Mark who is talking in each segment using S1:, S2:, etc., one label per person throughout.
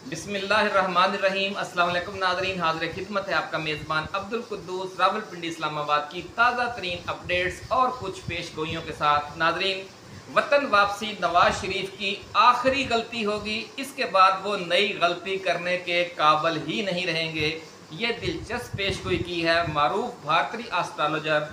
S1: बिस्मिल्लाहिर्रहमानिर्रहीम। अस्सलाम वालेकुम नाज़रीन, हाज़िर खिदमत है आपका मेज़बान अब्दुल कुद्दूस रावलपिंडी इस्लामाबाद की ताज़ा तरीन अपडेट्स और कुछ पेश गोइयों के साथ। नाज़रीन, वतन वापसी नवाज शरीफ की आखिरी गलती होगी, इसके बाद वो नई गलती करने के काबिल ही नहीं रहेंगे। ये दिलचस्प पेश गोई की है मारूफ भारतीय एस्ट्रोलॉजर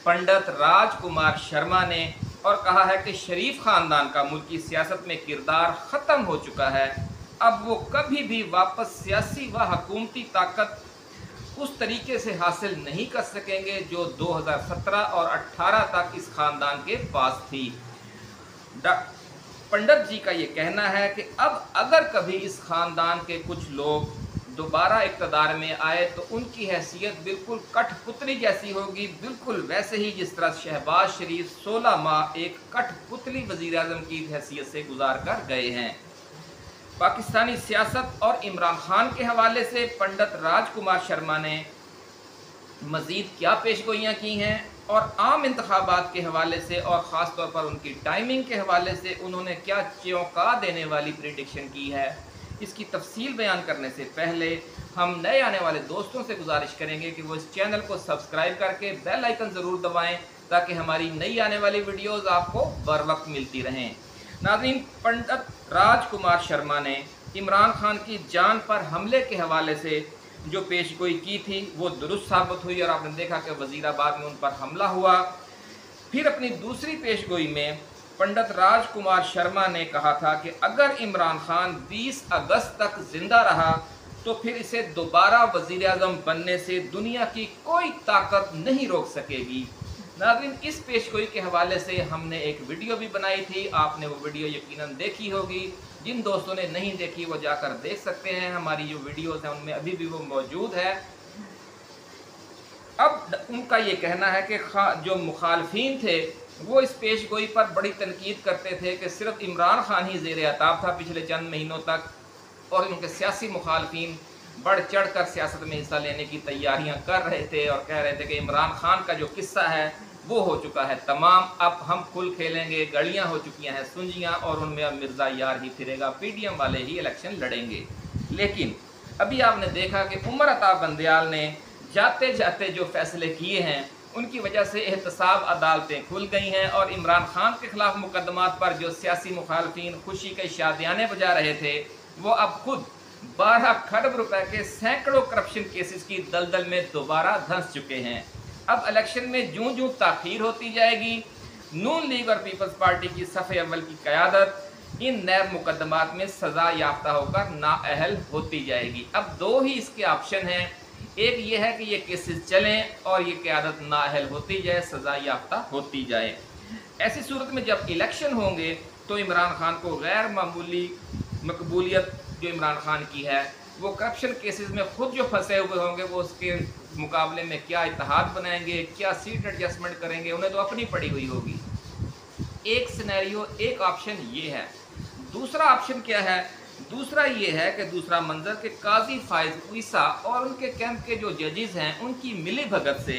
S1: पंडित राजकुमार शर्मा ने, और कहा है कि शरीफ ख़ानदान का मुल्की सियासत में किरदार ख़त्म हो चुका है। अब वो कभी भी वापस सियासी व हुकूमती ताकत उस तरीके से हासिल नहीं कर सकेंगे जो 2017 और 18 तक इस खानदान के पास थी। पंडित जी का ये कहना है कि अब अगर कभी इस खानदान के कुछ लोग दोबारा इक़्तिदार में आए तो उनकी हैसियत बिल्कुल कठपुतली जैसी होगी, बिल्कुल वैसे ही जिस तरह शहबाज शरीफ 16 माह एक कठपुतली वज़ीर आज़म की हैसियत से गुजार कर गए हैं। पाकिस्तानी सियासत और इमरान खान के हवाले से पंडित राजकुमार शर्मा ने मज़ीद क्या पेशगोइयाँ की हैं और आम इंतखाबात के हवाले से और ख़ास तौर पर उनकी टाइमिंग के हवाले से उन्होंने क्या चौंका देने वाली प्रेडिक्शन की है, इसकी तफसील बयान करने से पहले हम नए आने वाले दोस्तों से गुजारिश करेंगे कि वो इस चैनल को सब्सक्राइब करके बेल आइकन ज़रूर दबाएं ताकि हमारी नई आने वाली वीडियोज़ आपको बर वक्त मिलती रहें। नाज़रीन, पंडित राजकुमार शर्मा ने इमरान खान की जान पर हमले के हवाले से जो पेशगोई की थी वो दुरुस्त साबित हुई और आपने देखा कि वज़ीराबाद में उन पर हमला हुआ। फिर अपनी दूसरी पेशगोई में पंडित राजकुमार शर्मा ने कहा था कि अगर इमरान खान 20 अगस्त तक ज़िंदा रहा तो फिर इसे दोबारा वज़ीर आज़म बनने से दुनिया की कोई ताकत नहीं रोक सकेगी। नाज़रीन, इस पेशगोई के हवाले से हमने एक वीडियो भी बनाई थी, आपने वो वीडियो यकीनन देखी होगी। जिन दोस्तों ने नहीं देखी वो जाकर देख सकते हैं, हमारी जो वीडियोज़ हैं उनमें अभी भी वो मौजूद है। अब उनका ये कहना है कि जो मुखालफीन थे वो इस पेशगोई पर बड़ी तनकीद करते थे कि सिर्फ इमरान खान ही ज़ेर अताब था पिछले चंद महीनों तक, और उनके सियासी मुखालफीन बढ़ चढ़ कर सियासत में हिस्सा लेने की तैयारियां कर रहे थे और कह रहे थे कि इमरान खान का जो किस्सा है वो हो चुका है तमाम, अब हम खुल खेलेंगे, गलियां हो चुकी हैं सुंजियां और उनमें अब मिर्ज़ा यार ही फिरेगा, पीडीएम वाले ही इलेक्शन लड़ेंगे। लेकिन अभी आपने देखा कि उमर अता बंदयाल ने जाते जाते जो फैसले किए हैं उनकी वजह से एहतसाब अदालतें खुल गई हैं और इमरान खान के खिलाफ मुकदमात पर जो सियासी मुखालफीन खुशी के शादियाने बजा रहे थे वो अब खुद 12 खरब रुपए के सैकड़ों करप्शन केसेस की दलदल में दोबारा धंस चुके हैं। अब इलेक्शन में जूं जूं ताख़ीर होती जाएगी, नून लीग और पीपल्स पार्टी की सफ़े अव्वल की क़यादत इन नैब मुकदमात में सज़ा याफ्ता होकर नाअहल होती जाएगी। अब दो ही इसके ऑप्शन हैं, एक ये है कि ये केसेस चलें और ये क़यादत नाअहल होती जाए, सज़ा याफ्ता होती जाए। ऐसी सूरत में जब इलेक्शन होंगे तो इमरान खान को गैर मामूली मकबूलियत जो इमरान खान की है, वो करप्शन केसेस में खुद जो फंसे हुए होंगे वो उसके मुकाबले में क्या इत्तेहाद बनाएंगे, क्या सीट एडजस्टमेंट करेंगे, उन्हें तो अपनी पड़ी हुई होगी। एक सिनेरियो, एक ऑप्शन ये है। दूसरा ऑप्शन क्या है? दूसरा ये है कि दूसरा मंजर के काजी फाइज ईसा और उनके कैंप के जो जजेस हैं उनकी मिली भगत से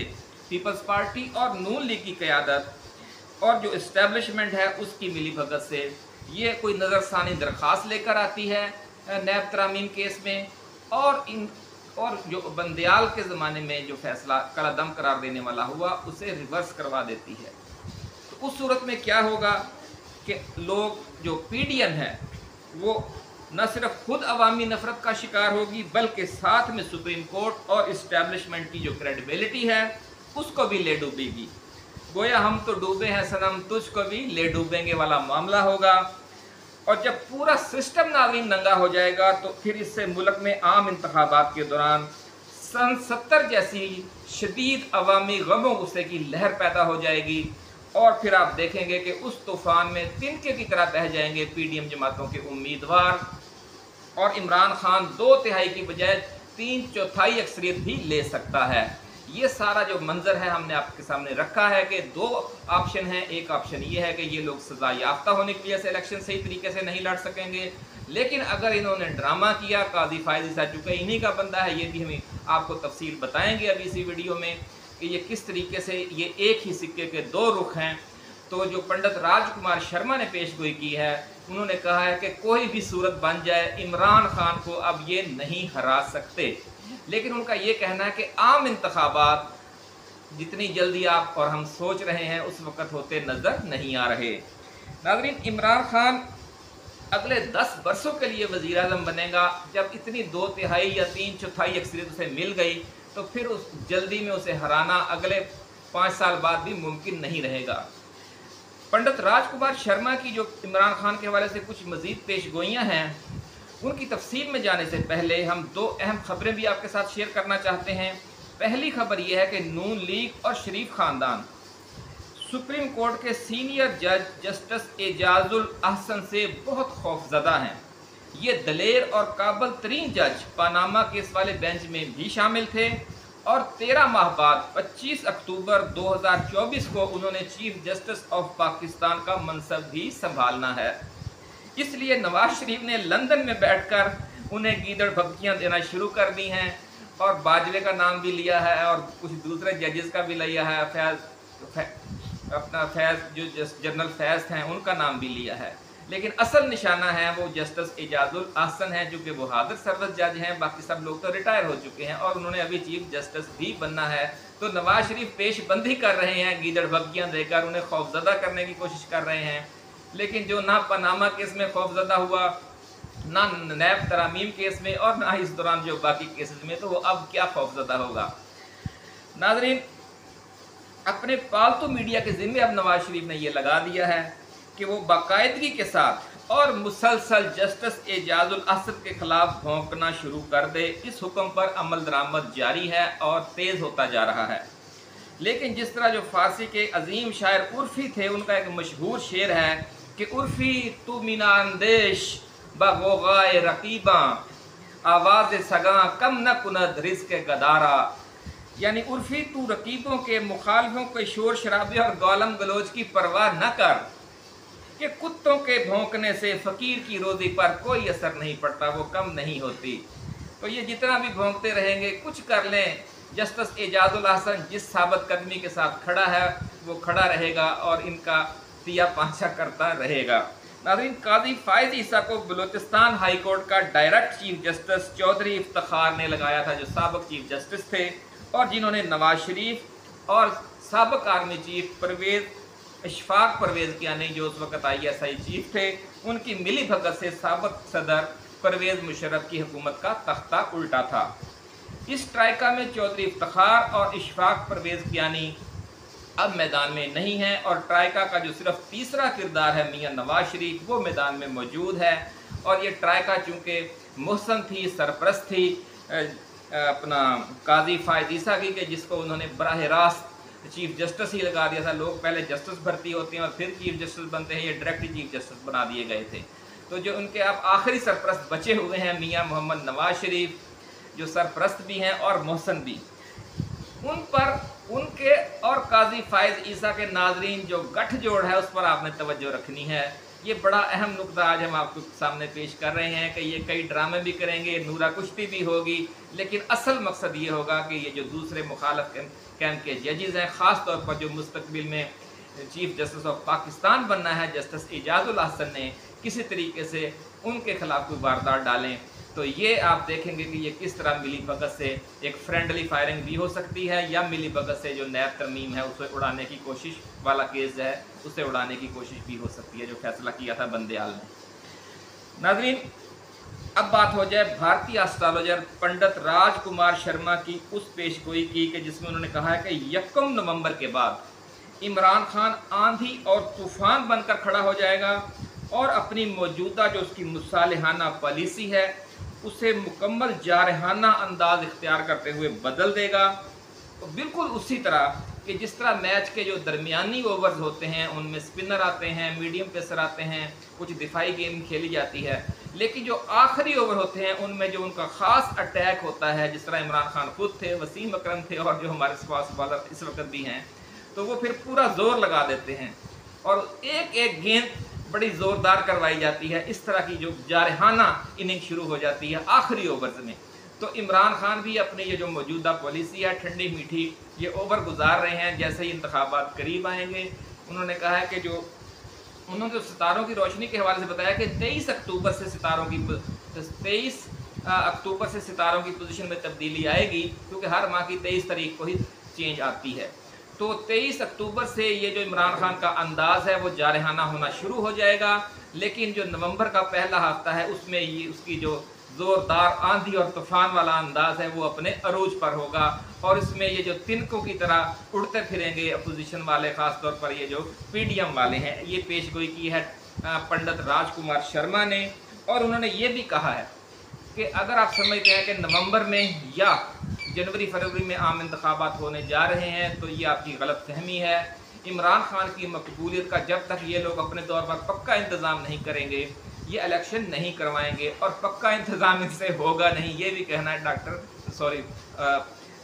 S1: पीपल्स पार्टी और नून लीग की क़यादत और जो इस्टेब्लिशमेंट है उसकी मिली भगत से ये कोई नज़रसानी दरख्वास्त लेकर आती है नैब तरामीम केस में, और जो बंदयाल के ज़माने में जो फैसला कलादम करार देने वाला हुआ उसे रिवर्स करवा देती है। तो उस सूरत में क्या होगा कि लोग जो पीडीएम है वो न सिर्फ खुद अवामी नफरत का शिकार होगी बल्कि साथ में सुप्रीम कोर्ट और इस्टेब्लिशमेंट की जो क्रेडिबिलिटी है उसको भी ले डूबेगी। गोया हम तो डूबे हैं सनम, तुझको भी ले डूबेंगे वाला मामला होगा। और जब पूरा सिस्टम नाज़रीन नंगा हो जाएगा तो फिर इससे मुल्क में आम इंतखाबात के दौरान सन 70 जैसी शदीद अवामी गमों गुस्से की लहर पैदा हो जाएगी और फिर आप देखेंगे कि उस तूफ़ान में तिनके की तरह बह जाएंगे पीडीएम जमातों के उम्मीदवार और इमरान खान 2/3 की बजाय 3/4 अक्सरियत भी ले सकता है। ये सारा जो मंजर है हमने आपके सामने रखा है कि दो ऑप्शन हैं। एक ऑप्शन ये है कि ये लोग सज़ा याफ्ता होने की वजह से इलेक्शन सही तरीके से नहीं लड़ सकेंगे, लेकिन अगर इन्होंने ड्रामा किया, काजी फायज ईसा चूँकि इन्हीं का बंदा है, ये भी हमें आपको तफसील बताएंगे अभी इसी वीडियो में कि ये किस तरीके से ये एक ही सिक्के के दो रुख हैं। तो जो पंडित राजकुमार शर्मा ने पेशगोई की है, उन्होंने कहा है कि कोई भी सूरत बन जाए इमरान खान को अब ये नहीं हरा सकते। लेकिन उनका ये कहना है कि आम इंतखाबात जितनी जल्दी आप और हम सोच रहे हैं उस वक़्त होते नज़र नहीं आ रहे। नाज़रीन, इमरान खान अगले 10 बरसों के लिए वज़ीर आज़म बनेगा। जब इतनी 2/3 या 3/4 अक्सरियत उसे मिल गई तो फिर उस जल्दी में उसे हराना अगले 5 साल बाद भी मुमकिन नहीं रहेगा। पंडित राजकुमार शर्मा की जो इमरान खान के हवाले से कुछ मज़ीद पेशगोइयाँ हैं, उनकी तफसील में जाने से पहले हम 2 अहम खबरें भी आपके साथ शेयर करना चाहते हैं। पहली खबर यह है कि नून लीग और शरीफ ख़ानदान सुप्रीम कोर्ट के सीनियर जज जस्टिस एजाजुल अहसन से बहुत खौफजदा हैं। ये दलेर और काबिल तरीन जज पानामा केस वाले बेंच में भी शामिल थे और 13 माह बाद 25 अक्टूबर 2024 को उन्होंने चीफ जस्टिस ऑफ पाकिस्तान का मनसब भी संभालना है। इसलिए नवाज शरीफ ने लंदन में बैठकर उन्हें गीदड़ भभकियाँ देना शुरू कर दी हैं और बाजवे का नाम भी लिया है और कुछ दूसरे जजेस का भी लिया है। फैज़ जो जनरल फैज़ हैं उनका नाम भी लिया है, लेकिन असल निशाना है वो जस्टिस एजाजुल अहसन है, जो कि वो हाजिर सर्विस जज हैं। बाकी सब लोग तो रिटायर हो चुके हैं और उन्होंने अभी चीफ जस्टिस भी बनना है। तो नवाज शरीफ पेशबंदी कर रहे हैं, गीदड़ भभकियाँ देकर उन्हें खौफजदा करने की कोशिश कर रहे हैं। लेकिन जो ना पनामा केस में खौफजदा हुआ, ना नैब तरामीम केस में और ना इस दौरान जो बाकी केसेस में, तो वो अब क्या खौफजदा होगा। नाज़रीन, अपने पालतू मीडिया के ज़िम्मे अब नवाज शरीफ ने ये लगा दिया है कि वो बाकायदगी के साथ और मुसलसल जस्टिस एजाजुल अहसन के खिलाफ भौंकना शुरू कर दे। इस हुक्म पर अमल दरामद जारी है और तेज़ होता जा रहा है। लेकिन जिस तरह जो फ़ारसी के अजीम शायर उर्फ़ी थे, उनका एक मशहूर शेर है कि उर्फ़ी तू मीना अंदेश बगोगाए रकीबा आवाज़ सगा कम न कुनद रिज़्क़ गदारा। यानी उर्फ़ी तू रकीबों के मुखालिफों के शोर शराबे और गालम गलोच की परवाह न कर कि कुत्तों के भौंकने से फ़कीर की रोज़ी पर कोई असर नहीं पड़ता, वो कम नहीं होती। तो ये जितना भी भौंकते रहेंगे, कुछ कर लें, जस्टिस एजाजुल अहसन जिस साबित कदमी के साथ खड़ा है वो खड़ा रहेगा और इनका तिया पांचा करता रहेगा। नाज़रीन, काजी फ़ाइज़ ईसा को बलूचिस्तान हाई कोर्ट का direct chief justice Chaudhry Iftikhar ने लगाया था, जो साबिक चीफ जस्टिस थे और जिन्होंने नवाज शरीफ और साबिक आर्मी चीफ इशफाक परवेज़ कियानी, जो उस वक्त ISI चीफ थे, उनकी मिली भगत से साबिक सदर परवेज़ मुशर्रफ की हुकूमत का तख्ता उल्टा था। इस ट्राइका में चौधरी इफ्तिखार और इशफाक परवेज़ कियानी अब मैदान में नहीं है और ट्राइका का जो सिर्फ तीसरा किरदार है मियाँ नवाज शरीफ, वो मैदान में मौजूद है। और ये ट्राइका चूँकि मोहसन थी, सरपरस्त थी अपना काजी फ़ाइज़ ईसा की, कि जिसको उन्होंने बराह रास्त चीफ जस्टिस ही लगा दिया था। लोग पहले जस्टिस भर्ती होते हैं और फिर चीफ जस्टिस बनते हैं, ये डायरेक्ट चीफ जस्टिस बना दिए गए थे। तो जो उनके अब आखिरी सरपरस्त बचे हुए हैं मियाँ मोहम्मद नवाज शरीफ, जो सरपरस्त भी हैं और मोहसन भी, उन पर उनके और काजी फ़ाइज़ ईसा के नाजरीन जो गठजोड़ है उस पर आपने तवज्जो रखनी है। ये बड़ा अहम नुकता आज हम आपके सामने पेश कर रहे हैं कि ये कई ड्रामे भी करेंगे, नूरा कुश्ती भी होगी, लेकिन असल मकसद ये होगा कि ये जो दूसरे मुखालिफ कैंप के जजेज़ हैं, ख़ास तौर पर जो मुस्तकबिल में चीफ जस्टिस ऑफ पाकिस्तान बनना है जस्टिस एजाजुल अहसन ने, किसी तरीके से उनके खिलाफ कोई वारदात डालें। तो ये आप देखेंगे कि ये किस तरह मिली भगत से एक फ्रेंडली फायरिंग भी हो सकती है, या मिली भगत से जो नैब तरमीम है उसे उड़ाने की कोशिश वाला केस है उसे उड़ाने की कोशिश भी हो सकती है, जो फैसला किया था बंदेयाल ने। नाज़रीन, अब बात हो जाए भारतीय एस्ट्रोलॉजर पंडित राजकुमार शर्मा की उस पेशगोई की कि जिसमें उन्होंने कहा है कि 1 नवंबर के बाद इमरान खान आंधी और तूफ़ान बनकर खड़ा हो जाएगा और अपनी मौजूदा जो उसकी मुसालिहाना पॉलिसी है उसे मुकम्मल जारहाना अंदाज इख्तियार करते हुए बदल देगा। तो बिल्कुल उसी तरह कि जिस तरह मैच के जो दरमियानी ओवर्स होते हैं उनमें स्पिनर आते हैं, मीडियम पेसर आते हैं, कुछ दिफाई गेम खेली जाती है, लेकिन जो आखिरी ओवर होते हैं उनमें जो उनका ख़ास अटैक होता है, जिस तरह इमरान खान खुद थे, वसीम अकरम थे और जो हमारे फास्ट बॉलर इस वक्त भी हैं, तो वो फिर पूरा जोर लगा देते हैं और एक एक गेंद बड़ी ज़ोरदार करवाई जाती है। इस तरह की जो जारहाना इनिंग शुरू हो जाती है आखिरी ओवर्स में। तो इमरान खान भी अपनी ये जो मौजूदा पॉलिसी है ठंडी मीठी ये ओवर गुजार रहे हैं। जैसे ही इंतखाबात करीब आएंगे उन्होंने कहा है कि जो उन्होंने तो सितारों की रोशनी के हवाले से बताया कि 23 अक्टूबर से सितारों की 23 अक्टूबर से सितारों की पोजीशन में तब्दीली आएगी, क्योंकि हर माह की 23 तारीख को ही चेंज आती है। तो 23 अक्टूबर से ये जो इमरान खान का अंदाज़ है वो जारहाना होना शुरू हो जाएगा, लेकिन जो नवंबर का पहला हफ्ता है उसमें ये उसकी जो ज़ोरदार आंधी और तूफ़ान वाला अंदाज़ है वो अपने अरूज पर होगा, और इसमें ये जो तिनकों की तरह उड़ते फिरेंगे अपोजिशन वाले, ख़ास तौर पर ये जो पीडीएम वाले हैं। ये पेशगोई की है पंडित राजकुमार शर्मा ने, और उन्होंने ये भी कहा है कि अगर आप समझते हैं कि नवंबर में या जनवरी फरवरी में आम इंतखाबात होने जा रहे हैं तो ये आपकी गलत फहमी है। इमरान खान की मकबूलियत का जब तक ये लोग अपने तौर पर पक्का इंतज़ाम नहीं करेंगे ये इलेक्शन नहीं करवाएंगे, और पक्का इंतज़ाम इनसे होगा नहीं, ये भी कहना है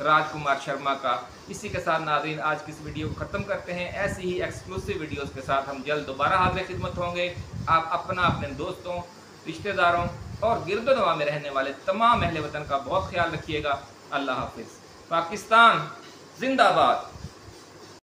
S1: राजकुमार शर्मा का। इसी के साथ नाज़रीन आज की इस वीडियो को ख़त्म करते हैं। ऐसी ही एक्सक्लूसिव वीडियोस के साथ हम जल्द दोबारा हाज़िर खिदमत होंगे। आप अपना, अपने दोस्तों, रिश्तेदारों और गिरदोनवा में रहने वाले तमाम अहले वतन का बहुत ख्याल रखिएगा। अल्लाह हाफिज़। पाकिस्तान जिंदाबाद।